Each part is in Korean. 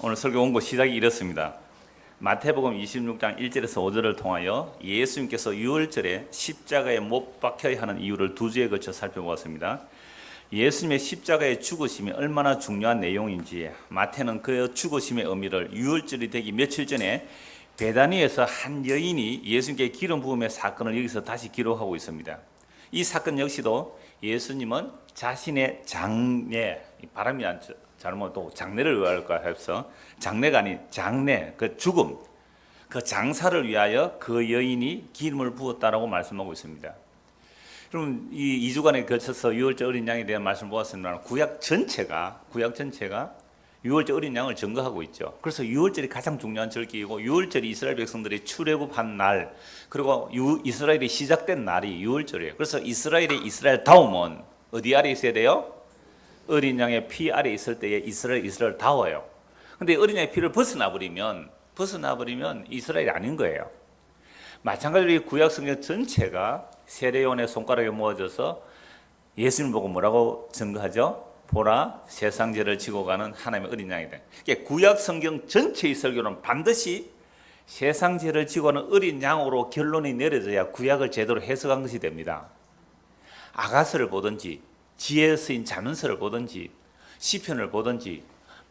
오늘 설교 원고 시작이 이렇습니다. 마태복음 26장 1절에서 5절을 통하여 예수님께서 유월절에 십자가에 못 박혀야 하는 이유를 두 주에 걸쳐 살펴보았습니다. 예수님의 십자가의 죽으심이 얼마나 중요한 내용인지 마태는 그 죽으심의 의미를 유월절이 되기 며칠 전에 베다니에서 한 여인이 예수님께 기름 부음의 사건을 여기서 다시 기록하고 있습니다. 이 사건 역시도 예수님은 자신의 장례, 발음이 잘못 또 장례를 의할까 해서 장례가 아닌 장례, 그 죽음, 그 장사를 위하여 그 여인이 기름을 부었다라고 말씀하고 있습니다. 그럼 이 2주간에 걸쳐서 유월절 어린 양에 대한 말씀을 보았습니다. 구약 전체가 유월절 어린 양을 증거하고 있죠. 그래서 유월절이 가장 중요한 절기이고 유월절이 이스라엘 백성들이 출애굽한 날, 그리고 이스라엘이 시작된 날이 유월절이에요. 그래서 이스라엘 다움은 어디 아래 있어야 돼요? 어린 양의 피 아래 있을 때에 이스라엘 다워요. 근데 어린 양의 피를 벗어나 버리면 이스라엘이 아닌 거예요. 마찬가지로 구약 성경 전체가 세례요한의 손가락에 모아져서 예수님 보고 뭐라고 증거하죠? 보라, 세상 죄를 지고 가는 하나님의 어린 양이다. 그러니까 구약 성경 전체의 설교는 반드시 세상 죄를 지고 가는 어린 양으로 결론이 내려져야 구약을 제대로 해석한 것이 됩니다. 아가서를 보든지 지혜에 쓰인 잠언서를 보든지 시편을 보든지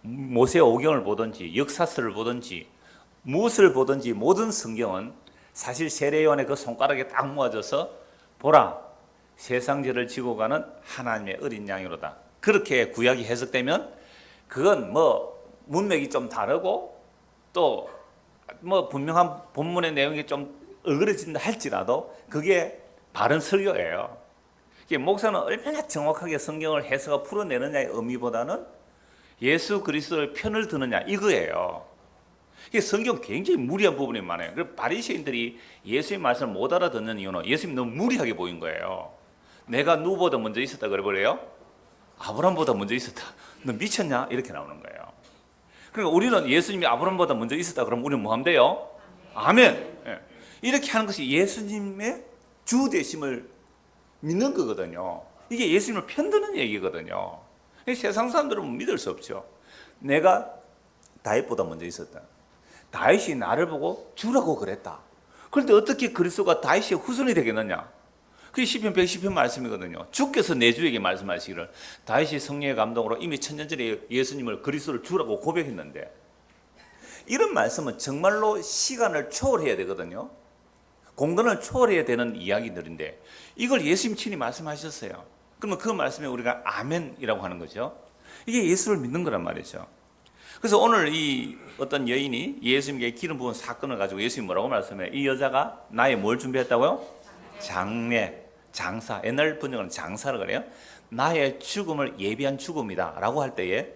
모세 오경을 보든지 역사서를 보든지 무엇을 보든지 모든 성경은 사실 세례요한의 그 손가락에 딱 모아져서 보라, 세상 죄를 지고 가는 하나님의 어린 양이로다. 그렇게 구약이 해석되면 그건 문맥이 좀 다르고 또 분명한 본문의 내용이 좀 어그러진다 할지라도 그게 바른 설교예요. 목사는 얼마나 정확하게 성경을 해석하고 풀어내느냐의 의미보다는 예수 그리스도의 편을 드느냐 이거예요. 이게 성경 굉장히 무리한 부분이 많아요. 그래서 바리새인들이 예수의 말씀을 못 알아듣는 이유는 예수님이 너무 무리하게 보인 거예요. 내가 누구보다 먼저 있었다 그래버려요? 아브라함보다 먼저 있었다. 너 미쳤냐? 이렇게 나오는 거예요. 그러니까 우리는 예수님이 아브라함보다 먼저 있었다 그러면 우리는 뭐 하면 돼요? 아멘. 이렇게 하는 것이 예수님의 주 되심을 믿는 거거든요. 이게 예수님을 편드는 얘기거든요. 세상 사람들은 믿을 수 없죠. 내가 다윗보다 먼저 있었다. 다윗이 나를 보고 주라고 그랬다. 그런데 어떻게 그리스도가 다윗의 후손이 되겠느냐? 그게 시편 110편 말씀이거든요. 주께서 내 주에게 말씀하시기를 다윗이 성령의 감동으로 이미 천년 전에 예수님을 그리스도를 주라고 고백했는데 이런 말씀은 정말로 시간을 초월해야 되거든요. 공간을 초월해야 되는 이야기들인데 이걸 예수님 친히 말씀하셨어요. 그러면 그 말씀에 우리가 아멘이라고 하는 거죠. 이게 예수를 믿는 거란 말이죠. 그래서 오늘 이 어떤 여인이 예수님께 기름 부은 사건을 가지고 예수님이 뭐라고 말씀해요? 이 여자가 나의 뭘 준비했다고요? 장례, 장사. 옛날 번역은 장사를 그래요. 나의 죽음을 예비한 죽음이다 라고 할 때에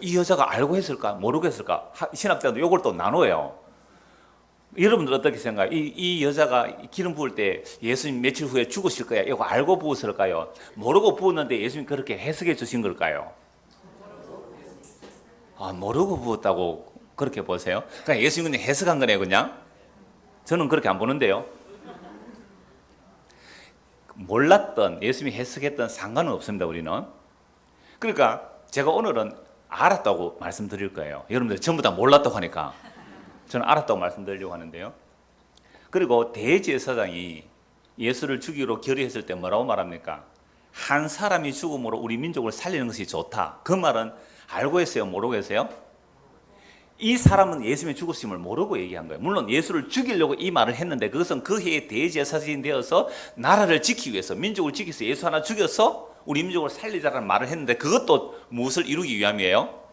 이 여자가 알고 했을까? 모르고 했을까? 신학자도 이걸 또 나눠요. 여러분들 어떻게 생각해요? 이 여자가 기름 부을 때 예수님 며칠 후에 죽으실 거야. 이거 알고 부었을까요? 모르고 부었는데 예수님 그렇게 해석해 주신 걸까요? 모르고 부었다고 그렇게 보세요? 그냥 예수님 그냥 해석한 거네 그냥? 저는 그렇게 안 보는데요. 몰랐던 예수님이 해석했던 상관은 없습니다. 우리는. 그러니까 제가 오늘은 알았다고 말씀드릴 거예요. 여러분들 전부 다 몰랐다고 하니까 저는 알았다고 말씀드리려고 하는데요. 그리고 대제사장이 예수를 죽이기로 결의했을 때 뭐라고 말합니까? 한 사람이 죽음으로 우리 민족을 살리는 것이 좋다. 그 말은 알고 했어요? 모르고 했어요? 이 사람은 예수님의 죽으심을 모르고 얘기한 거예요. 물론 예수를 죽이려고 이 말을 했는데 그것은 그 해의 대제사장이 되어서 나라를 지키기 위해서 민족을 지키기 위해서 예수 하나 죽여서 우리 민족을 살리자라는 말을 했는데 그것도 무엇을 이루기 위함이에요?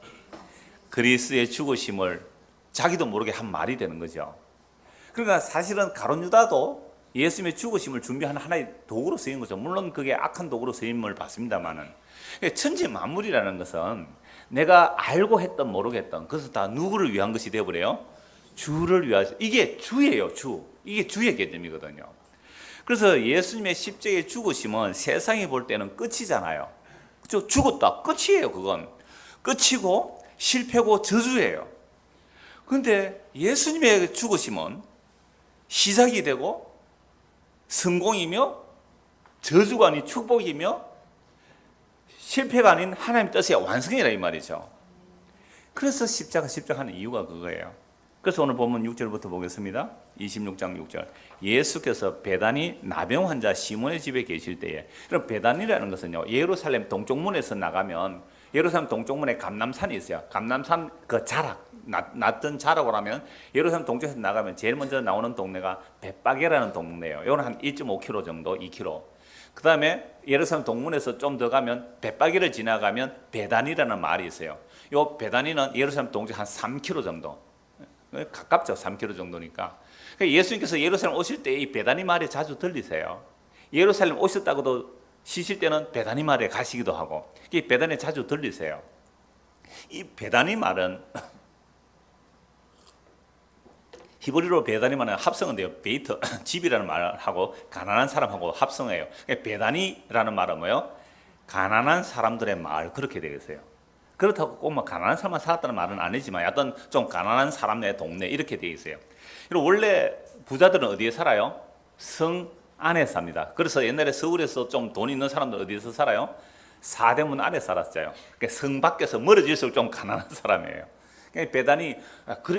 그리스도의 죽으심을 자기도 모르게 한 말이 되는 거죠. 그러니까 사실은 가룟 유다도 예수님의 죽으심을 준비하는 하나의 도구로 쓰인 거죠. 물론 그게 악한 도구로 쓰임을 받습니다만은 천지 만물이라는 것은 내가 알고 했던 모르고 했던 그것은 다 누구를 위한 것이 되어버려요? 주를 위하여. 이게 주예요. 주. 이게 주의 개념이거든요. 그래서 예수님의 십자가의 죽으심은 세상이 볼 때는 끝이잖아요. 그렇죠? 죽었다. 끝이에요. 그건 끝이고 실패고 저주예요. 그런데 예수님의 죽으심은 시작이 되고 성공이며 저주가 아닌 축복이며 실패가 아닌 하나님의 뜻의 완성이라 이 말이죠. 그래서 십자가하는 이유가 그거예요. 그래서 오늘 본문 6절부터 보겠습니다. 26장 6절. 예수께서 베다니 나병 환자 시몬의 집에 계실 때에, 그럼 베다니라는 것은요, 예루살렘 동쪽문에서 나가면 예루살렘 동쪽문에 감람산이 있어요. 감람산 그 자락, 낮던 자락으로 하면 예루살렘 동쪽에서 나가면 제일 먼저 나오는 동네가 벳바게라는 동네예요. 이건 한 1.5km 정도, 2km. 그 다음에 예루살렘 동문에서 좀 더 가면 벳바게를 지나가면 베다니라는 말이 있어요. 이 베다니는 예루살렘 동쪽 한 3km 정도. 가깝죠. 3km 정도니까. 예수님께서 예루살렘 오실 때 이 베다니 마을에 자주 들리세요. 예루살렘 오셨다고도 쉬실 때는 베다니 마을에 가시기도 하고, 이 베다니에 자주 들리세요. 이 베다니 말은 히브리로 베다니 말은 합성은 돼요. 베이트, 집이라는 말하고 가난한 사람하고 합성해요. 베다니라는 말은 뭐예요? 가난한 사람들의 마을, 그렇게 되겠어요. 그렇다고 꼭 뭐 가난한 사람만 살았다는 말은 아니지만 어떤 좀 가난한 사람의 동네 이렇게 되어 있어요. 그리고 원래 부자들은 어디에 살아요? 성 안에 삽니다. 그래서 옛날에 서울에서 좀 돈 있는 사람들 어디에서 살아요? 사대문 안에 살았어요. 그러니까 성 밖에서 멀어질수록 좀 가난한 사람이에요. 그러니까 베다니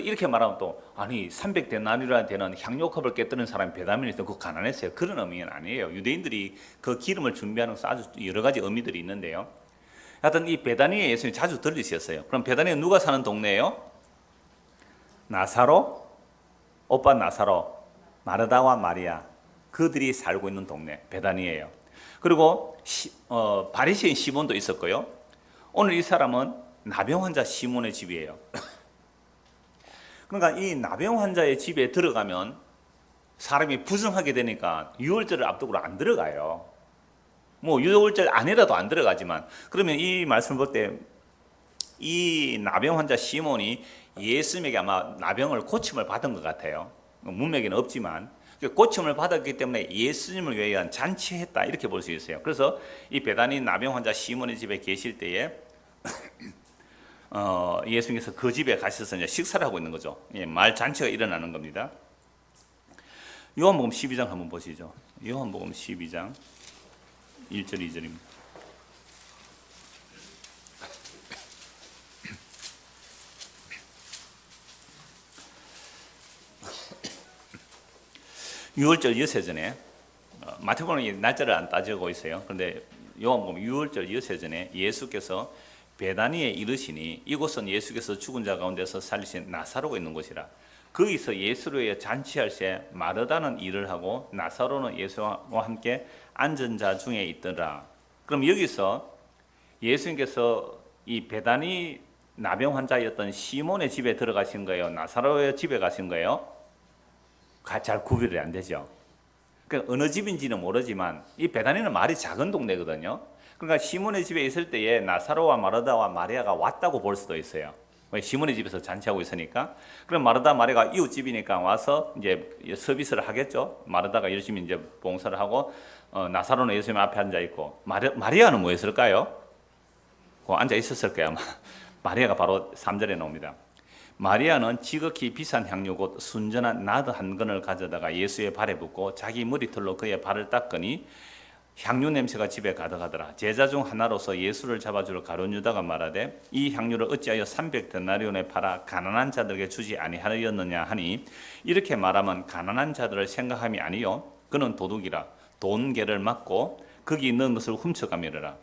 이렇게 말하면 또 아니 300데나리온이나 되는 향료컵을 깨뜨리는 사람이 베다니에 있어 그 가난했어요. 그런 의미는 아니에요. 유대인들이 그 기름을 준비하는 아주 여러 가지 의미들이 있는데요. 하여튼 이 베다니에 예수님이 자주 들리셨어요. 그럼 베다니에 누가 사는 동네예요? 나사로, 오빠 나사로, 마르다와 마리아, 그들이 살고 있는 동네 베다니예요. 그리고 바리새인 시몬도 있었고요. 오늘 이 사람은 나병 환자 시몬의 집이에요. 그러니까 이 나병 환자의 집에 들어가면 사람이 부정하게 되니까 유월절을 앞두고 안 들어가요. 뭐 유월절 아니라도 안 들어가지만, 그러면 이 말씀을 볼 때 이 나병 환자 시몬이 예수님에게 아마 나병을 고침을 받은 것 같아요. 문맥에는 없지만 고침을 받았기 때문에 예수님을 위한 잔치했다 이렇게 볼 수 있어요. 그래서 이 베다니 나병 환자 시몬의 집에 계실 때에 예수님께서 그 집에 가셔서 이제 식사를 하고 있는 거죠. 말 잔치가 일어나는 겁니다. 요한복음 12장 한번 보시죠. 요한복음 12장 1절 2절입니다. 유월절 여세 전에 마태복음은 날짜를 안 따지고 있어요. 그런데 요한복음 유월절 여세 전에 예수께서 베다니에 이르시니 이곳은 예수께서 죽은 자 가운데서 살리신 나사로가 있는 곳이라. 거기서 예수를 위해 잔치할 때 마르다는 일을 하고 나사로는 예수와 함께 앉은 자 중에 있더라. 그럼 여기서 예수님께서 이 베다니 나병 환자였던 시몬의 집에 들어가신 거예요? 나사로의 집에 가신 거예요? 잘 구별이 안 되죠. 그러니까 어느 집인지는 모르지만 이 베다니는 말이 작은 동네거든요. 그러니까 시몬의 집에 있을 때에 나사로와 마르다와 마리아가 왔다고 볼 수도 있어요. 시몬의 집에서 잔치하고 있으니까. 그럼 마르다 마리아가 이웃집이니까 와서 이제 서비스를 하겠죠. 마르다가 열심히 이제 봉사를 하고 나사로는 예수님 앞에 앉아 있고 마리아는 뭐 했을까요? 앉아 있었을 거야 아마. 마리아가 바로 3절에 나옵니다. 마리아는 지극히 비싼 향료 곧 순전한 나드 한 근을 가져다가 예수의 발에 붓고 자기 머리털로 그의 발을 닦으니 향유 냄새가 집에 가득하더라. 제자 중 하나로서 예수를 잡아줄 가룟 유다가 말하되 이 향유를 어찌하여 300데나리온에 팔아 가난한 자들에게 주지 아니하였느냐 하니, 이렇게 말하면 가난한 자들을 생각함이 아니요 그는 도둑이라 돈계를 맞고 거기 있는 것을 훔쳐가미르라.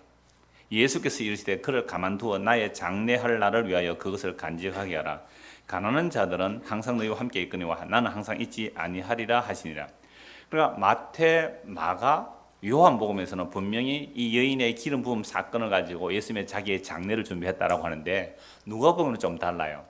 예수께서 이르시되 그를 가만두어 나의 장례할 날을 위하여 그것을 간직하게 하라. 가난한 자들은 항상 너희와 함께 있거니와 나는 항상 있지 아니하리라 하시니라. 그러니까 마태, 마가, 요한복음에서는 분명히 이 여인의 기름 부음 사건을 가지고 예수님의 자기의 장례를 준비했다라고 하는데, 누가복음은 좀 달라요.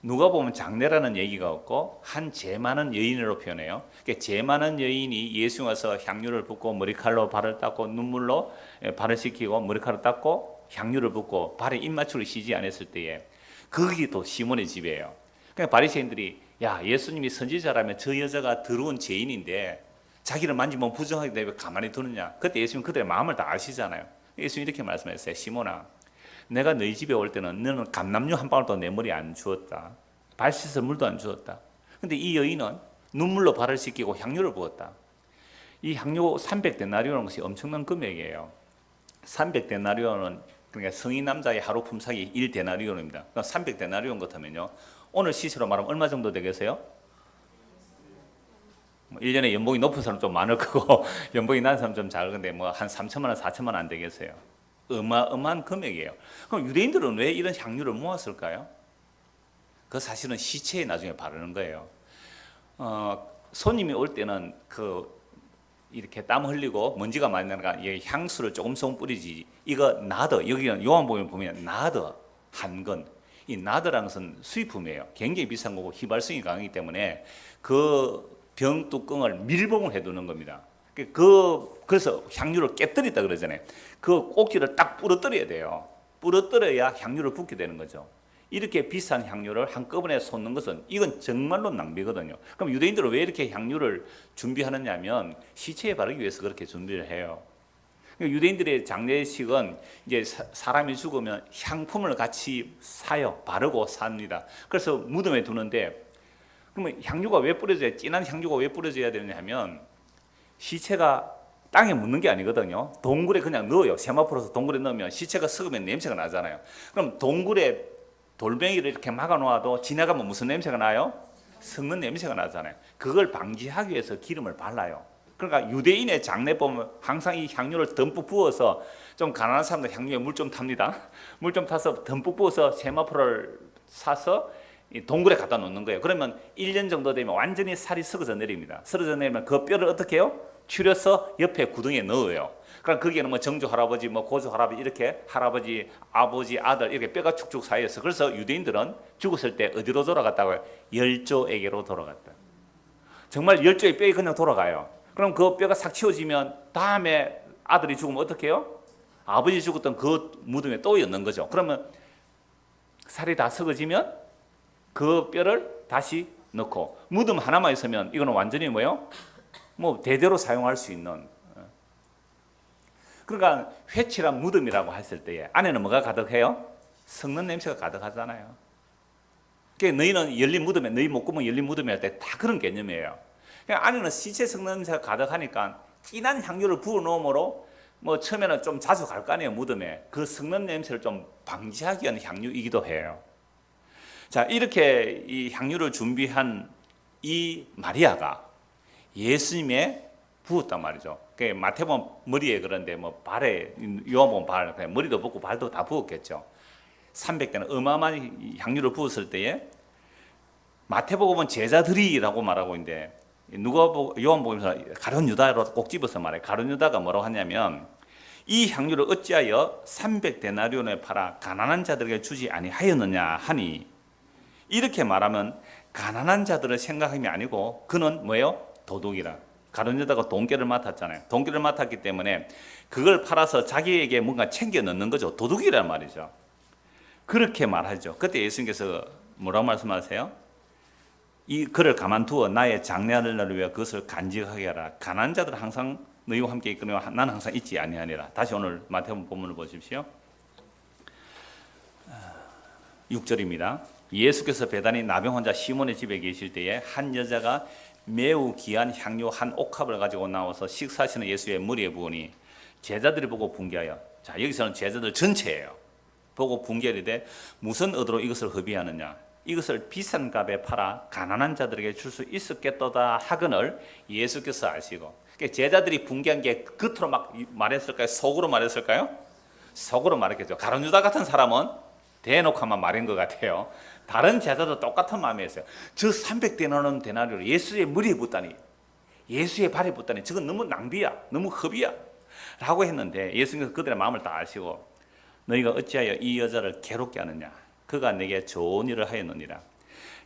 누가복음은 장례라는 얘기가 없고 한 죄 많은 여인으로 표현해요. 그러니까 죄 많은 여인이 예수 와서 향유를 붓고 머리칼로 발을 닦고 눈물로 발을 씻기고 머리칼로 닦고 향유를 붓고 발에 입맞추를 씻지 않았을 때에 거기 또 시몬의 집이에요. 그러니까 바리새인들이 야, 예수님이 선지자라면 저 여자가 더러운 죄인인데 자기를 만지면 부정하게 되면 가만히 두느냐. 그때 예수님 그들의 마음을 다 아시잖아요. 예수님 이렇게 말씀하셨어요. 시몬아, 내가 너희 집에 올 때는 너는 감람유 한 방울도 내 머리에 안 주었다. 발 씻을 물도 안 주었다. 근데 이 여인은 눈물로 발을 씻기고 향유를 부었다. 이 향유 300데나리온이라는 것이 엄청난 금액이에요. 300데나리온은 그러니까 성인 남자의 하루 품삯이 1데나리온입니다. 그러니까 300데나리온 같으면요. 오늘 시세로 말하면 얼마 정도 되겠어요? 1년에 연봉이 높은 사람 좀 많을 거고 연봉이 낮은 사람 좀 작은데 뭐 한 3천만 원, 4천만 원 안 되겠어요? 어마어마한 금액이에요. 그럼 유대인들은 왜 이런 향유를 모았을까요? 그 사실은 시체에 나중에 바르는 거예요. 손님이 올 때는 이렇게 땀 흘리고 먼지가 많이 나니까 향수를 조금씩 뿌리지. 이거 나드, 여기는 요한복음에 보면 나드 한 건. 이 나드라는 것은 수입품이에요. 굉장히 비싼 거고 휘발성이 강하기 때문에 그 병 뚜껑을 밀봉을 해두는 겁니다. 그래서 향유를 깨뜨렸다 그러잖아요. 그 꼭지를 딱 부러뜨려야 돼요. 부러뜨려야 향유를 붓게 되는 거죠. 이렇게 비싼 향유를 한꺼번에 쏟는 것은 이건 정말로 낭비거든요. 그럼 유대인들은 왜 이렇게 향유를 준비하느냐 하면 시체에 바르기 위해서 그렇게 준비를 해요. 유대인들의 장례식은 이제 사람이 죽으면 향품을 같이 사요. 바르고 삽니다. 그래서 무덤에 두는데 그러면 향유가 왜 뿌려져야, 진한 향유가 왜 뿌려져야 되느냐 하면 시체가 땅에 묻는 게 아니거든요. 동굴에 그냥 넣어요. 세마포로서 동굴에 넣으면 시체가 썩으면 냄새가 나잖아요. 그럼 동굴에 돌멩이를 이렇게 막아 놓아도 지나가면 무슨 냄새가 나요? 썩는 냄새가 나잖아요. 그걸 방지하기 위해서 기름을 발라요. 그러니까 유대인의 장례 보면 항상 이 향유를 듬뿍 부어서, 좀 가난한 사람들 향유에 물 좀 탑니다. 물 좀 타서 듬뿍 부어서 세마포를 사서 이 동굴에 갖다 놓는 거예요. 그러면 1년 정도 되면 완전히 살이 썩어져 내립니다. 썩어져 내리면 그 뼈를 어떻게 해요? 추려서 옆에 구덩이에 넣어요. 그럼 거기에는 뭐 정조 할아버지, 뭐 고조 할아버지, 이렇게 할아버지, 아버지, 아들 이렇게 뼈가 축축 쌓여서, 그래서 유대인들은 죽었을 때 어디로 돌아갔다고요? 열조에게로 돌아갔다. 정말 열조의 뼈에 그냥 돌아가요. 그럼 그 뼈가 싹 치워지면 다음에 아들이 죽으면 어떻게 해요? 아버지 죽었던 그 무덤에 또 엮는 거죠. 그러면 살이 다 썩어지면 그 뼈를 다시 넣고, 무덤 하나만 있으면 이거는 완전히 뭐예요? 뭐 대대로 사용할 수 있는. 그러니까 회칠한 무덤이라고 했을 때에 안에는 뭐가 가득해요? 썩는 냄새가 가득하잖아요. 그러니까 너희는 열린 무덤에, 너희 목구멍 열린 무덤에 할 때 다 그런 개념이에요. 그러니까 안에는 시체 썩는 냄새가 가득하니까 진한 향유를 부어 놓음으로 뭐 처음에는 좀 자주 갈 거 아니에요. 무덤에 그 썩는 냄새를 좀 방지하기 위한 향유이기도 해요. 자, 이렇게 이 향유를 준비한 이 마리아가 예수님의 부었단 말이죠. 마태복음 머리에, 그런데 뭐 발에, 요한복음 발, 머리도 붓고 발도 다 부었겠죠. 300대는 어마어마한 향유를 부었을 때에, 마태복음은 제자들이라고 말하고 있는데 요한복음에서 가룟 유다로 꼭 집어서 말해. 가룟 유다가 뭐라고 하냐면, 이 향유를 어찌하여 300데나리온에 팔아 가난한 자들에게 주지 아니하였느냐 하니, 이렇게 말하면 가난한 자들을 생각함이 아니고 그는 뭐예요? 도둑이라. 가룟 유다가 돈깨를 맡았잖아요. 돈깨를 맡았기 때문에 그걸 팔아서 자기에게 뭔가 챙겨 넣는 거죠. 도둑이란 말이죠. 그렇게 말하죠. 그때 예수님께서 뭐라고 말씀하세요? 이 그를 가만두어 나의 장례하는 위해 그것을 간직하게 하라. 가난한 자들은 항상 너희와 함께 있거니와 나는 항상 있지 아니하니라. 다시 오늘 마태복음 본문을 보십시오. 6절입니다. 예수께서 베다니 나병 환자 시몬의 집에 계실 때에 한 여자가 매우 귀한 향유 한 옥합을 가지고 나와서 식사하시는 예수의 머리에 부으니 제자들이 보고 분개하여, 자, 여기서는 제자들 전체예요. 보고 분개하되 무슨 의도로 이것을 허비하느냐, 이것을 비싼 값에 팔아 가난한 자들에게 줄 수 있었겠도다 하거늘 예수께서 아시고. 제자들이 분개한 게 겉으로 막 말했을까요? 속으로 말했을까요? 속으로 말했겠죠. 가룟 유다 같은 사람은 대놓고만 말인 것 같아요. 다른 제자도 똑같은 마음이었어요. 저 300데나리온을 예수의 머리에 붓다니, 예수의 발에 붓다니, 저건 너무 낭비야, 너무 허비야 라고 했는데, 예수님께서 그들의 마음을 다 아시고 너희가 어찌하여 이 여자를 괴롭게 하느냐, 그가 내게 좋은 일을 하였느니라.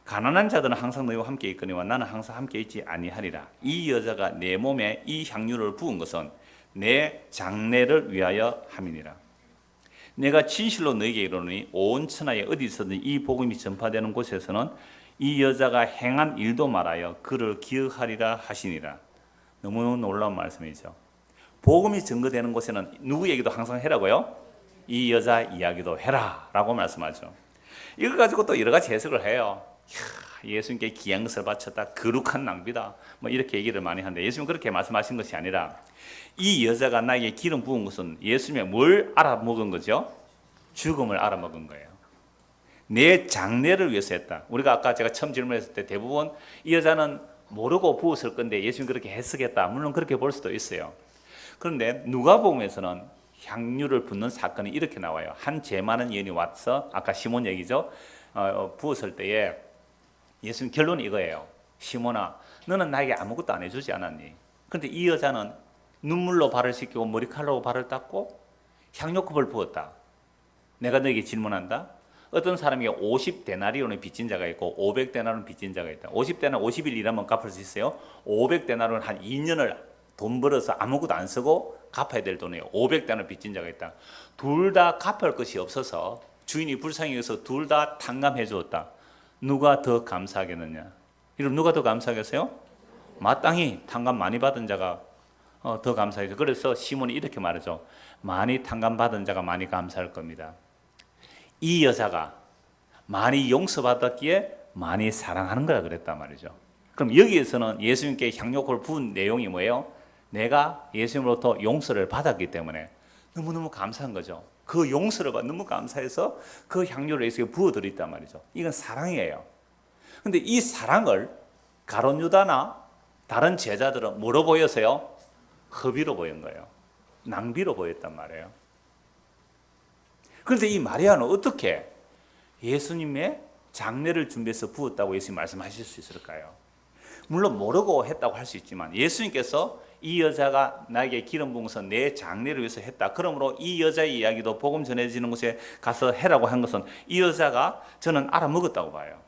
가난한 자들은 항상 너희와 함께 있거니와 나는 항상 함께 있지 아니하리라. 이 여자가 내 몸에 이 향유를 부은 것은 내 장례를 위하여 함이니라. 내가 진실로 너에게 이르노니 온 천하에 어디서든 이 복음이 전파되는 곳에서는 이 여자가 행한 일도 말하여 그를 기억하리라 하시니라. 너무 놀라운 말씀이죠. 복음이 전거되는 곳에는 누구 얘기도 항상 해라고요? 이 여자 이야기도 해라 라고 말씀하죠. 이걸 가지고 또 여러 가지 해석을 해요. 예수님께 귀한 것을 바쳤다, 거룩한 낭비다, 뭐 이렇게 얘기를 많이 하는데, 예수님은 그렇게 말씀하신 것이 아니라 이 여자가 나에게 기름 부은 것은 예수님의 뭘 알아먹은 거죠? 죽음을 알아먹은 거예요. 내 장래를 위해서 했다. 우리가 아까 제가 처음 질문했을 때 대부분 이 여자는 모르고 부었을 건데 예수님 그렇게 해석했다. 물론 그렇게 볼 수도 있어요. 그런데 누가복음에서는 향유를 붓는 사건이 이렇게 나와요. 한 죄 많은 여인이 와서 아까 시몬 얘기죠. 부었을 때에 예수님 결론이 이거예요. 시몬아, 너는 나에게 아무것도 안 해주지 않았니? 그런데 이 여자는 눈물로 발을 씻기고 머리칼로 발을 닦고 향료컵을 부었다. 내가 너에게 질문한다. 어떤 사람에게 50데나리온의 빚진 자가 있고 500데나리온 빚진 자가 있다. 50데나리온 50일 일하면 갚을 수 있어요. 500데나리온 한 2년을 돈 벌어서 아무것도 안 쓰고 갚아야 될 돈이에요. 500데나리온 빚진 자가 있다. 둘 다 갚을 것이 없어서 주인이 불쌍히 여겨서 둘 다 탕감해 주었다. 누가 더 감사하겠느냐? 여러분 누가 더 감사하겠어요? 마땅히 탕감 많이 받은 자가 더 감사하죠. 그래서 시몬이 이렇게 말하죠. 많이 탕감 받은 자가 많이 감사할 겁니다. 이 여자가 많이 용서받았기에 많이 사랑하는 거라 그랬단 말이죠. 그럼 여기에서는 예수님께 향료콜 부은 내용이 뭐예요? 내가 예수님으로부터 용서를 받았기 때문에 너무너무 감사한 거죠. 그 용서를 받아 너무 감사해서 그 향료를 예수님께 부어드렸단 말이죠. 이건 사랑이에요. 그런데 이 사랑을 가룟 유다나 다른 제자들은 뭐로 보였어요? 허비로 보인 거예요. 낭비로 보였단 말이에요. 그런데 이 마리아는 어떻게 예수님의 장례를 준비해서 부었다고 예수님 말씀하실 수 있을까요? 물론 모르고 했다고 할 수 있지만 예수님께서 이 여자가 나에게 기름 부어서 내 장례를 위해서 했다. 그러므로 이 여자의 이야기도 복음 전해지는 곳에 가서 해라고 한 것은 이 여자가 저는 알아먹었다고 봐요.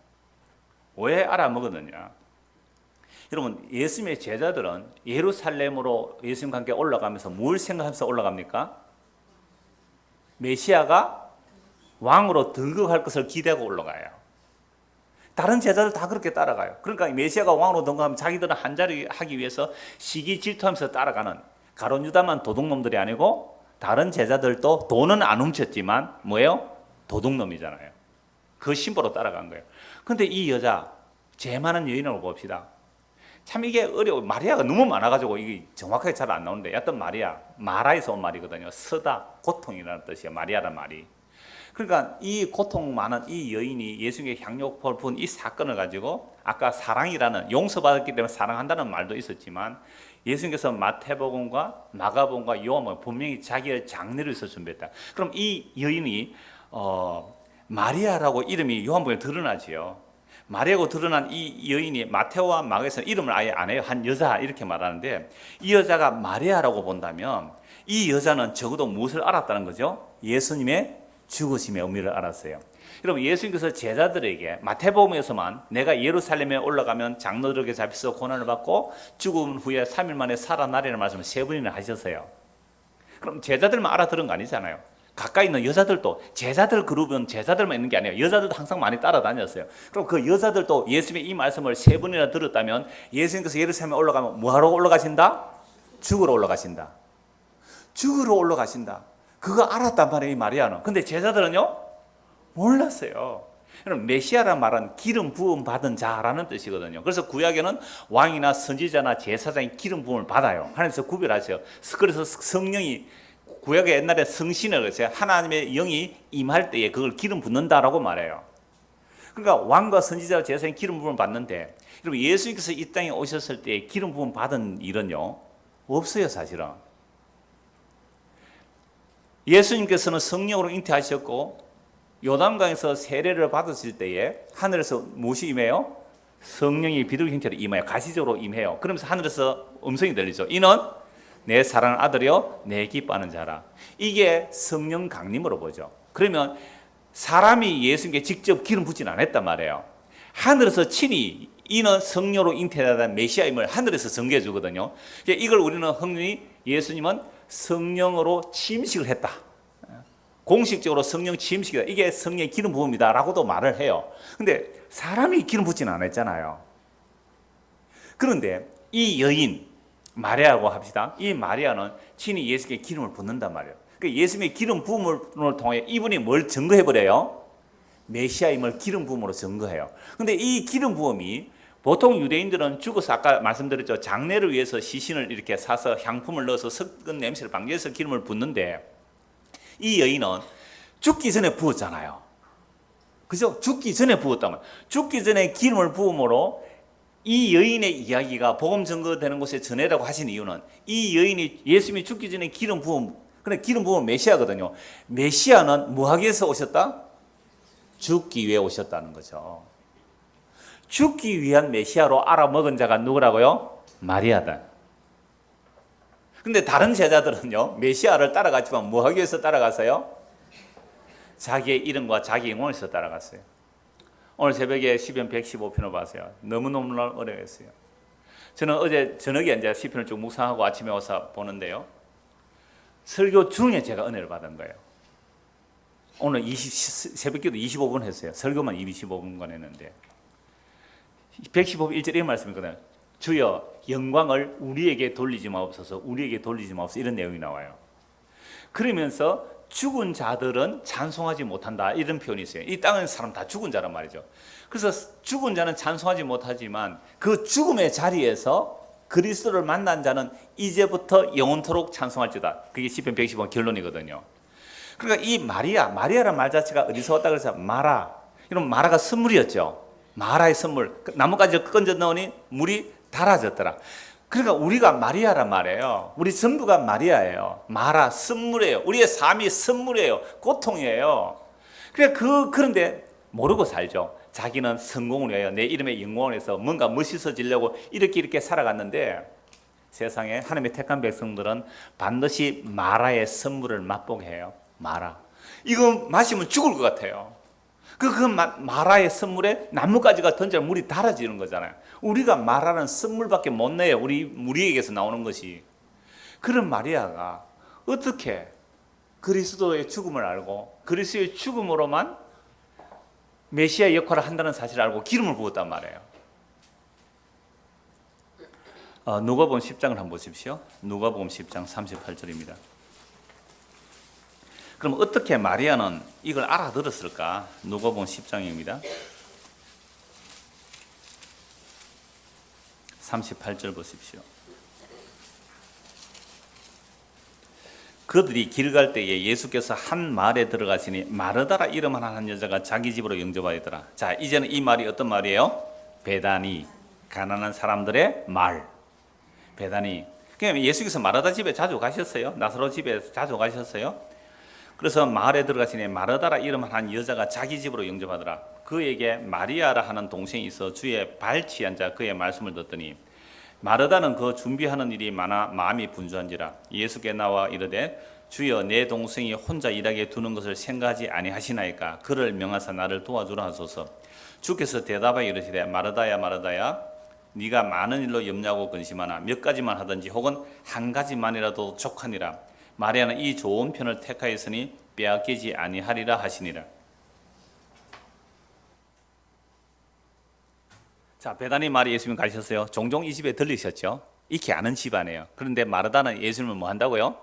왜 알아먹었느냐? 여러분 예수님의 제자들은 예루살렘으로 예수님과 함께 올라가면서 뭘 생각하면서 올라갑니까? 메시아가 왕으로 등극할 것을 기대하고 올라가요. 다른 제자들 다 그렇게 따라가요. 그러니까 메시아가 왕으로 등극하면 자기들은 한자리 하기 위해서 시기 질투하면서 따라가는 가룟 유다만 도둑놈들이 아니고 다른 제자들도 돈은 안 훔쳤지만 뭐예요? 도둑놈이잖아요. 그 심보로 따라간 거예요. 그런데 이 여자 죄 많은 여인으로 봅시다. 참 이게 어려워. 마리아가 너무 많아가지고 이게 정확하게 잘 안 나오는데 여튼 마리아, 마라에서 온 말이거든요. 쓰다, 고통이라는 뜻이에요. 마리아라는 말이. 그러니까 이 고통 많은 이 여인이 예수님의 향료포를 부은 이 사건을 가지고 아까 사랑이라는 용서받았기 때문에 사랑한다는 말도 있었지만 예수님께서 마태복음과 마가복음과 요한복음 분명히 자기의 장례를 위해서 준비했다. 그럼 이 여인이 마리아라고 이름이 요한복음에 드러나지요. 마리아고 드러난 이 여인이 마테오와 마가에서는 이름을 아예 안 해요. 한 여자 이렇게 말하는데 이 여자가 마리아라고 본다면 이 여자는 적어도 무엇을 알았다는 거죠? 예수님의 죽으심의 의미를 알았어요. 여러분 예수님께서 제자들에게 마태복음에서만 내가 예루살렘에 올라가면 장로들에게 잡혀서 고난을 받고 죽은 후에 3일 만에 살아나리라는 말씀을 3번이나 하셨어요. 그럼 제자들만 알아들은 거 아니잖아요. 가까이 있는 여자들도 제자들 그룹은 제자들만 있는 게 아니에요. 여자들도 항상 많이 따라다녔어요. 그럼 그 여자들도 예수님의 이 말씀을 3번이나 들었다면 예수님께서 예루살렘에 올라가면 뭐하러 올라가신다? 죽으러 올라가신다. 죽으러 올라가신다. 그거 알았단 말이에요. 이 마리아는. 근데 제자들은요? 몰랐어요. 여러분 메시아란 말은 기름 부음 받은 자라는 뜻이거든요. 그래서 구약에는 왕이나 선지자나 제사장이 기름 부음을 받아요. 하나님께서 구별하세요. 그래서 성령이 구약의 옛날에 성신을 그랬어요. 하나님의 영이 임할 때에 그걸 기름 붓는다라고 말해요. 그러니까 왕과 선지자 제사장이 기름 부음을 받는데 여러분 예수님께서 이 땅에 오셨을 때 기름 부음 받은 일은요 없어요. 사실은 예수님께서는 성령으로 잉태하셨고 요단강에서 세례를 받으실 때에 하늘에서 무엇이 임해요? 성령이 비둘기 형태로 임해요. 가시적으로 임해요. 그러면서 하늘에서 음성이 들리죠. 이는 내 사랑하는 아들이요 내 기뻐하는 자라. 이게 성령 강림으로 보죠. 그러면 사람이 예수님께 직접 기름 붓지는 않았단 말이에요. 하늘에서 친히 이는 성령으로 잉태된 메시아임을 하늘에서 증거해 주거든요. 이걸 우리는 흔히 예수님은 성령으로 침식을 했다. 공식적으로 성령 침식이다. 이게 성령의 기름 부음이다 라고도 말을 해요. 근데 사람이 기름 붓지는 않았잖아요. 그런데 이 여인 마리아라고 합시다. 이 마리아는 친히 예수께 기름을 붓는단 말이에요. 그러니까 예수님의 기름 부음을 통해 이분이 뭘 증거해버려요? 메시아임을 기름 부음으로 증거해요. 근데 이 기름 부음이 보통 유대인들은 죽어서 아까 말씀드렸죠. 장례를 위해서 시신을 이렇게 사서 향품을 넣어서 썩은 냄새를 방지해서 기름을 붓는데 이 여인은 죽기 전에 부었잖아요. 그죠? 죽기 전에 부었다면. 죽기 전에 기름을 부음으로 이 여인의 이야기가 복음 증거되는 곳에 전해라고 하신 이유는 이 여인이 예수님이 죽기 전에 기름 부음, 그래 기름 부음은 메시아거든요. 메시아는 뭐 하기 위해서 오셨다? 죽기 위해 오셨다는 거죠. 죽기 위한 메시아로 알아먹은 자가 누구라고요? 마리아다. 근데 다른 제자들은요, 메시아를 따라갔지만 뭐 하기 위해서 따라갔어요? 자기의 이름과 자기 영혼을 위해서 따라갔어요. 오늘 새벽에 시편 115편을 봤어요. 너무너무 어려웠어요. 저는 어제 저녁에 이제 시편을 쭉 묵상하고 아침에 와서 보는데요. 설교 중에 제가 은혜를 받은 거예요. 오늘 새벽기도 25분 했어요. 설교만 25분간 했는데 115편 1절에 이런 말씀이거든요. 주여 영광을 우리에게 돌리지 마옵소서, 우리에게 돌리지 마옵소서, 이런 내용이 나와요. 그러면서 죽은 자들은 찬송하지 못한다, 이런 표현이 있어요. 이 땅의 사람 다 죽은 자란 말이죠. 그래서 죽은 자는 찬송하지 못하지만 그 죽음의 자리에서 그리스도를 만난 자는 이제부터 영원토록 찬송할지다. 그게 시편 115편 결론이거든요. 그러니까 이 마리아란 말 자체가 어디서 왔다 그래서 마라. 이런 마라가 선물이었죠. 마라의 선물. 나뭇가지를 건져 넣으니 물이 달아졌더라. 그러니까 우리가 마리아란 말이에요. 우리 전부가 마리아예요. 마라, 선물이에요. 우리의 삶이 선물이에요. 고통이에요. 그런데 모르고 살죠. 자기는 성공을 위하여 내 이름의 영광을 위해서 뭔가 멋있어지려고 이렇게 살아갔는데 세상에 하나님의 택한 백성들은 반드시 마라의 선물을 맛보게 해요. 마라. 이거 마시면 죽을 것 같아요. 마라의 선물에 나뭇가지가 던져 물이 달아지는 거잖아요. 우리가 마라는 선물밖에 못 내요. 우리에게서 나오는 것이. 그런 마리아가 어떻게 그리스도의 죽음을 알고 그리스도의 죽음으로만 메시아 역할을 한다는 사실을 알고 기름을 부었단 말이에요. 누가복음 10장을 한번 보십시오. 누가복음 10장 38절입니다. 그럼 어떻게 마리아는 이걸 알아들었을까? 누가복음 10장입니다. 38절 보십시오. 그들이 길 갈 때에 예수께서 한 마을에 들어가시니 마르다라 이름 하나 한 여자가 자기 집으로 영접하였더라. 자, 이제는 이 말이 어떤 말이에요? 베다니, 가난한 사람들의 말. 베다니. 그냥 예수께서 마르다 집에 자주 가셨어요? 나사로 집에 자주 가셨어요? 그래서 마을에 들어가시니 마르다라 이름 한 여자가 자기 집으로 영접하더라. 그에게 마리아라 하는 동생이 있어 주의 발치 앉아 그의 말씀을 듣더니 마르다는 그 준비하는 일이 많아 마음이 분주한지라 예수께 나와 이르되 주여 내 동생이 혼자 일하게 두는 것을 생각하지 아니하시나이까 그를 명하사 나를 도와주라 하소서. 주께서 대답하여 이르시되 마르다야 마르다야 네가 많은 일로 염려하고 근심하나 몇 가지만 하든지 혹은 한 가지만이라도 족하니라. 마리아는 이 좋은 편을 택하였으니 빼앗기지 아니하리라 하시니라. 자, 베다니 마을에 예수님 가셨어요. 종종 이 집에 들리셨죠. 익히 아는 집안이에요. 그런데 마르다는 예수님을 뭐 한다고요?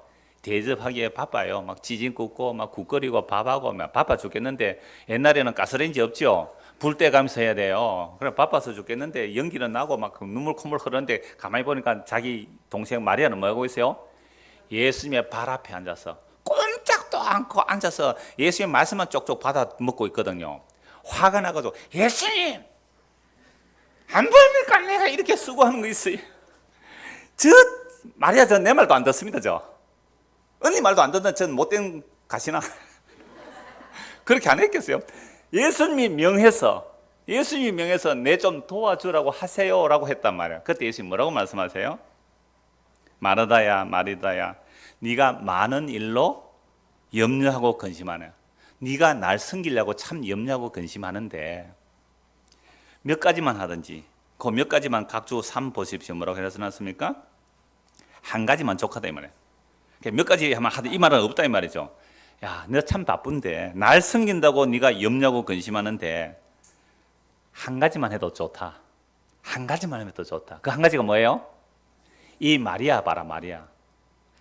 대접하기에 바빠요. 막 지진 굽고 막 국거리고 밥하고 막 바빠 죽겠는데 옛날에는 가스레인지 없죠. 불 때 가면서 해야 돼요. 그래 바빠서 죽겠는데 연기는 나고 막 눈물 콧물 흐르는데 가만히 보니까 자기 동생 마리아는 뭐 하고 있어요? 예수님의 발 앞에 앉아서 꼼짝도 않고 앉아서 예수님의 말씀만 쪽쪽 받아 먹고 있거든요. 화가 나가지고 예수님 안 보입니까? 내가 이렇게 수고하는 거 있어요. 마리아 전 내 말도 안 듣습니다. 언니 말도 안 듣는 전 못된 가시나? 그렇게 안 했겠어요? 예수님이 명해서 내 좀 도와주라고 하세요라고 했단 말이에요. 그때 예수님 뭐라고 말씀하세요? 마르다야 마리다야 네가 많은 일로 염려하고 근심하네. 네가 날 섬기려고 참 염려하고 근심하는데 몇 가지만 하든지 그 몇 가지만 각주 삼 보십시오. 뭐라고 해놨습니까? 한 가지만 족하다 이 말이에요. 몇 가지 하면 하든 이 말은 없다 이 말이죠. 야, 너 참 바쁜데 날 섬긴다고 네가 염려하고 근심하는데 한 가지만 해도 좋다. 한 가지만 해도 좋다. 그 한 가지가 뭐예요? 이 마리아 봐라 마리아.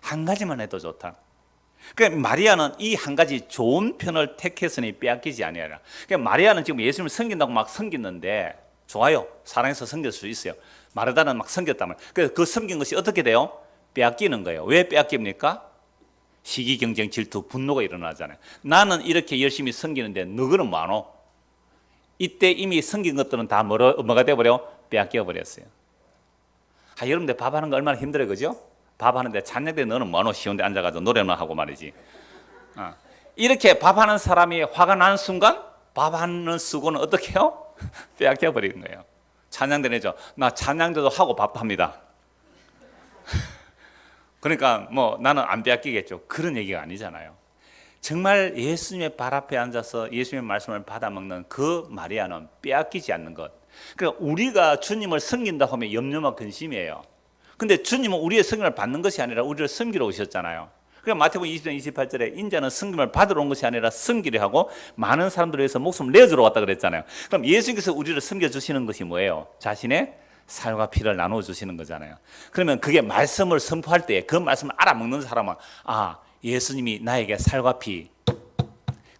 한 가지만 해도 좋다. 그러니까 마리아는 이 한 가지 좋은 편을 택했으니 빼앗기지 아니하라. 그러니까 마리아는 지금 예수님을 섬긴다고 막 섬겼는데 좋아요. 사랑해서 섬길 수 있어요. 마르다는 막 섬겼다면 그 섬긴 것이 어떻게 돼요? 빼앗기는 거예요. 왜 빼앗깁니까? 시기, 경쟁, 질투, 분노가 일어나잖아요. 나는 이렇게 열심히 섬기는데 너희는 뭐하노? 이때 이미 섬긴 것들은 다 뭐가 돼버려? 빼앗겨 버렸어요. 여러분들 밥하는 거 얼마나 힘들어요, 그죠? 밥하는데 찬양대 너는 뭐하노? 쉬운데 앉아가지고 노래나 하고 말이지. 이렇게 밥하는 사람이 화가 나는 순간 밥하는 수고는 어떻게 해요? 빼앗겨 버리는 거예요. 찬양대 내죠. 나 찬양대도 하고 밥도 합니다. 그러니까 뭐 나는 안 빼앗기겠죠. 그런 얘기가 아니잖아요. 정말 예수님의 발 앞에 앉아서 예수님의 말씀을 받아먹는 그 마리아는 빼앗기지 않는 것. 그러니까 우리가 주님을 섬긴다 하면 염려와 근심이에요. 근데 주님은 우리의 섬김을 받는 것이 아니라 우리를 섬기러 오셨잖아요. 그러니까 마태복음 20장 28절에 인자는 섬김을 받으러 온 것이 아니라 섬기려 하고 많은 사람들을 위해서 목숨을 내어주러 왔다 그랬잖아요. 그럼 예수님께서 우리를 섬겨주시는 것이 뭐예요? 자신의 살과 피를 나눠주시는 거잖아요. 그러면 그게 말씀을 선포할 때 그 말씀을 알아먹는 사람은 예수님이 나에게 살과 피,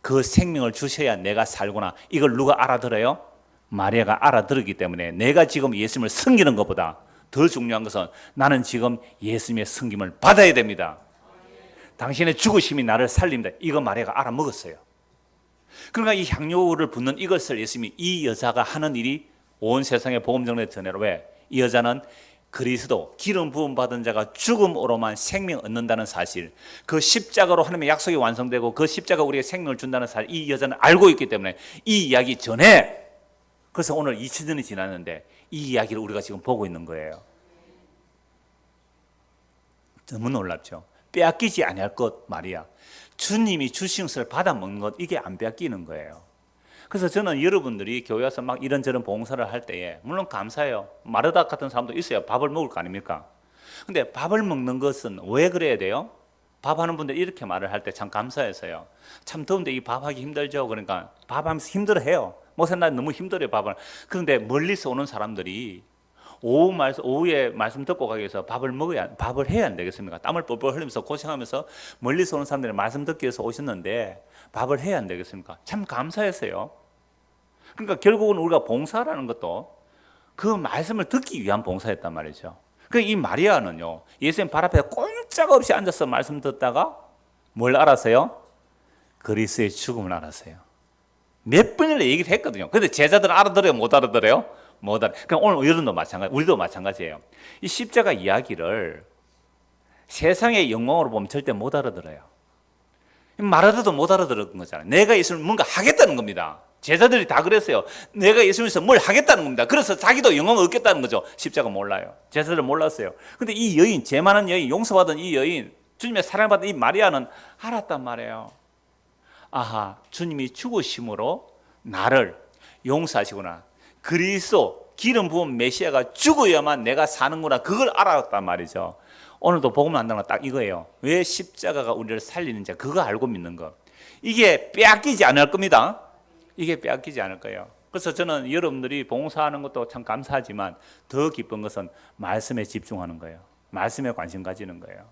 그 생명을 주셔야 내가 살구나. 이걸 누가 알아들어요? 마리아가 알아들었기 때문에 내가 지금 예수님을 섬기는 것보다 더 중요한 것은 나는 지금 예수님의 섬김을 받아야 됩니다. 당신의 죽으심이 나를 살립니다. 이거 마리아가 알아먹었어요. 그러니까 이 향료를 붓는 이것을 예수님이 이 여자가 하는 일이 온 세상에 복음 전에 전해라. 왜? 이 여자는 그리스도 기름 부음 받은 자가 죽음으로만 생명 얻는다는 사실, 그 십자가로 하나님의 약속이 완성되고 그 십자가 우리에게 생명을 준다는 사실, 이 여자는 알고 있기 때문에 이 이야기 전에, 그래서 오늘 2000년이 지났는데 이 이야기를 우리가 지금 보고 있는 거예요. 너무 놀랍죠. 빼앗기지 아니할 것 말이야. 주님이 주신 것을 받아 먹는 것, 이게 안 빼앗기는 거예요. 그래서 저는 여러분들이 교회 와서 막 이런저런 봉사를 할 때에 물론 감사해요. 마르닥 같은 사람도 있어야 밥을 먹을 거 아닙니까? 근데 밥을 먹는 것은 왜 그래야 돼요? 밥하는 분들 이렇게 말을 할 때 참 감사해서요. 참 더운데 이 밥하기 힘들죠. 그러니까 밥하면서 힘들어해요. 목사님 나 너무 힘들어요 밥을. 그런데 멀리서 오는 사람들이 오후에 말씀 듣고 가기 위해서 밥을 해야 안 되겠습니까? 땀을 뻘뻘 흘리면서 고생하면서 멀리서 오는 사람들이 말씀 듣기 위해서 오셨는데 밥을 해야 안 되겠습니까? 참 감사했어요. 그러니까 결국은 우리가 봉사라는 것도 그 말씀을 듣기 위한 봉사였단 말이죠. 그러니까 이 마리아는요, 예수님 발 앞에 꼼짝없이 앉아서 말씀 듣다가 뭘 알았어요? 그리스도의 죽음을 알았어요. 몇 번이나 얘기를 했거든요. 근데 제자들은 알아들어요? 못 알아들어요? 못 알아. 그럼 오늘 여러분도 마찬가지, 우리도 마찬가지예요. 이 십자가 이야기를 세상의 영광으로 보면 절대 못 알아들어요. 말하더라도 못 알아들었던 거잖아요. 내가 예수님을 뭔가 하겠다는 겁니다. 제자들이 다 그랬어요. 내가 예수님에서 뭘 하겠다는 겁니다. 그래서 자기도 영광을 얻겠다는 거죠. 십자가 몰라요. 제자들은 몰랐어요. 근데 이 여인, 죄 많은 여인, 용서받은 이 여인, 주님의 사랑받은 이 마리아는 알았단 말이에요. 아하, 주님이 죽으심으로 나를 용서하시구나. 그리스도 기름 부은 메시아가 죽어야만 내가 사는구나. 그걸 알았단 말이죠. 오늘도 복음 안다는 건 딱 이거예요. 왜 십자가가 우리를 살리는지 그거 알고 믿는 거. 이게 빼앗기지 않을 겁니다. 이게 빼앗기지 않을 거예요. 그래서 저는 여러분들이 봉사하는 것도 참 감사하지만 더 기쁜 것은 말씀에 집중하는 거예요. 말씀에 관심 가지는 거예요.